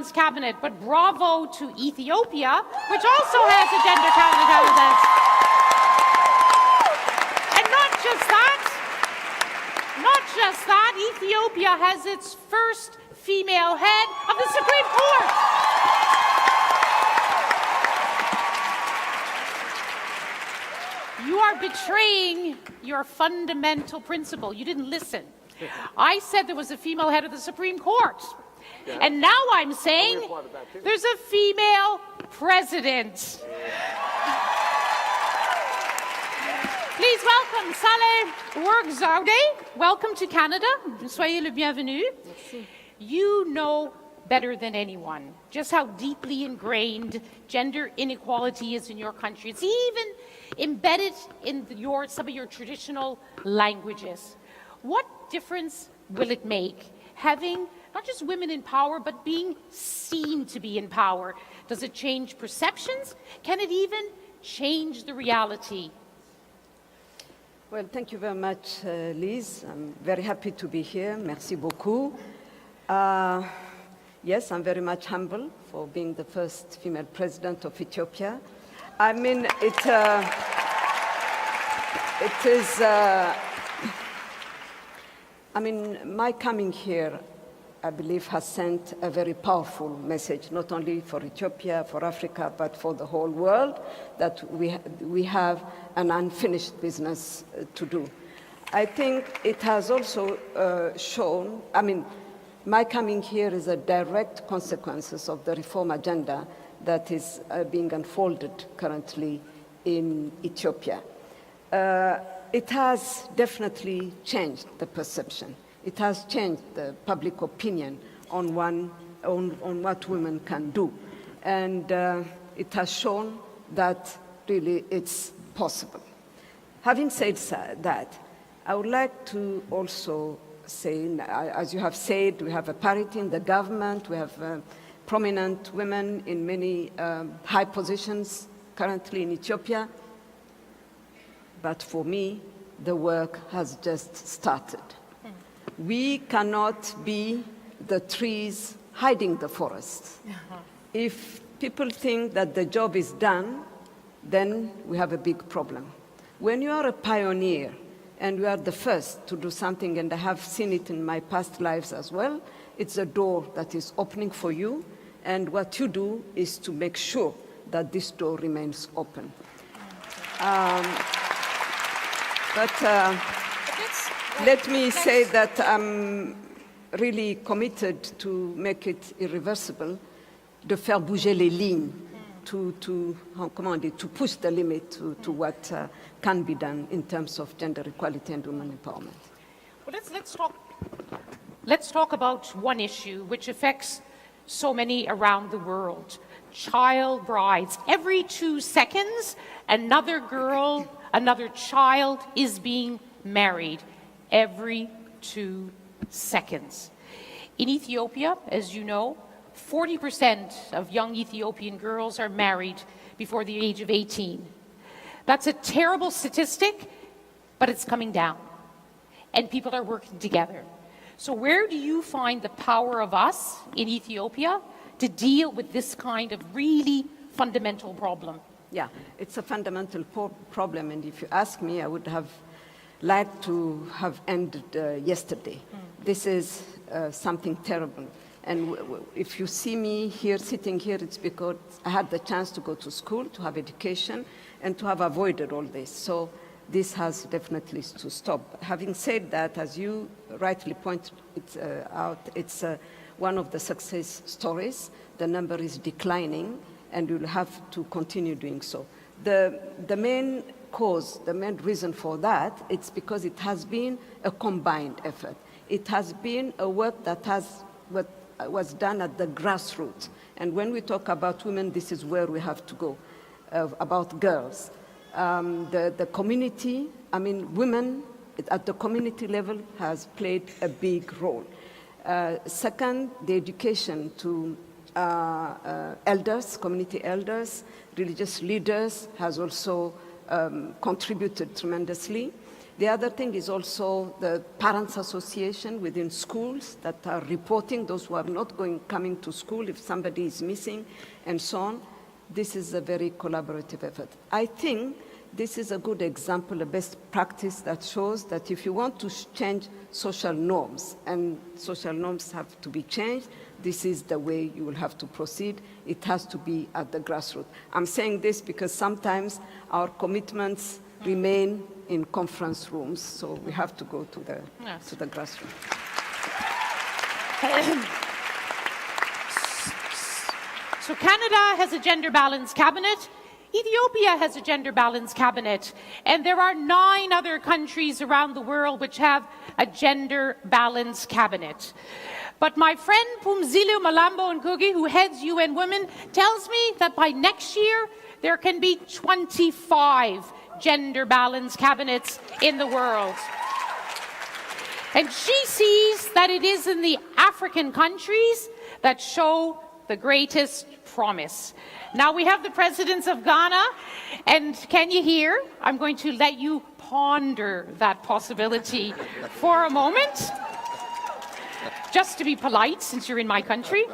balanced cabinet, but bravo to Ethiopia, which also has a gender cabinet. And not just that, Ethiopia has its first female head of the Supreme Court. You are betraying your fundamental principle. You didn't listen. I said there was a female head of the Supreme Court. Yeah. And now I'm saying there's a female president. Please welcome Sahle-Work Zewde. Welcome to Canada. Soyez le bienvenu. Merci. You know better than anyone just how deeply ingrained gender inequality is in your country. It's even embedded in some of your traditional languages. What difference will it make having not just women in power, but being seen to be in power? Does it change perceptions? Can it even change the reality? Well, thank you very much, Liz. I'm very happy to be here. Merci beaucoup. Yes, I'm very much humble for being the first female president of Ethiopia. I mean, it is, I mean, my coming here, I believe, has sent a very powerful message, not only for Ethiopia, for Africa, but for the whole world, that we have an unfinished business to do. I think it has also shown, I mean, my coming here is a direct consequence of the reform agenda that is being unfolded currently in Ethiopia. It has definitely changed the perception. It has changed the public opinion on what women can do. And it has shown that really it's possible. Having said that, I would like to also say, as you have said, we have a parity in the government, we have prominent women in many high positions currently in Ethiopia. But for me, the work has just started. We cannot be the trees hiding the forest. If people think that the job is done, then we have a big problem. When you are a pioneer and you are the first to do something, and I have seen it in my past lives as well, it's a door that is opening for you, and what you do is to make sure that this door remains open. Let me say that I'm really committed to make it irreversible, de faire bouger les lignes, to push the limit to what can be done in terms of gender equality and women empowerment. Well, let's talk about one issue which affects so many around the world: child brides. Every 2 seconds, another girl, another child is being married. Every 2 seconds. In Ethiopia, as you know, 40% of young Ethiopian girls are married before the age of 18. That's a terrible statistic, but it's coming down. And people are working together. So where do you find the power of us in Ethiopia to deal with this kind of really fundamental problem? Yeah, it's a fundamental problem. And if you ask me, I would have liked to have ended yesterday. This is something terrible. And if you see me here, sitting here, it's because I had the chance to go to school, to have education, and to have avoided all this. So this has definitely to stop. Having said that, as you rightly pointed out, it's one of the success stories. The number is declining, and we'll have to continue doing so. The main cause, the main reason for that, it's because it has been a combined effort. It has been a work that was done at the grassroots. And when we talk about women, this is where we have to go, about girls. The community, I mean, women at the community level has played a big role. Second, the education to elders, community elders, religious leaders has also contributed tremendously. The other thing is also the Parents Association within schools that are reporting those who are not coming to school if somebody is missing, and so on. This is a very collaborative effort. I think this is a good example, a best practice that shows that if you want to change social norms, and social norms have to be changed, this is the way you will have to proceed. It has to be at the grassroots. I'm saying this because sometimes our commitments remain in conference rooms, so we have to go to the grassroots. So Canada has a gender balance cabinet. Ethiopia has a gender balance cabinet, and there are 9 other countries around the world which have a gender balance cabinet. But my friend Phumzile Mlambo Ngugi, who heads UN Women, tells me that by next year there can be 25 gender balance cabinets in the world. And she sees that it is in the African countries that show the greatest promise. Now we have the presidents of Ghana, and can you hear? I'm going to let you ponder that possibility for a moment, just to be polite since you're in my country.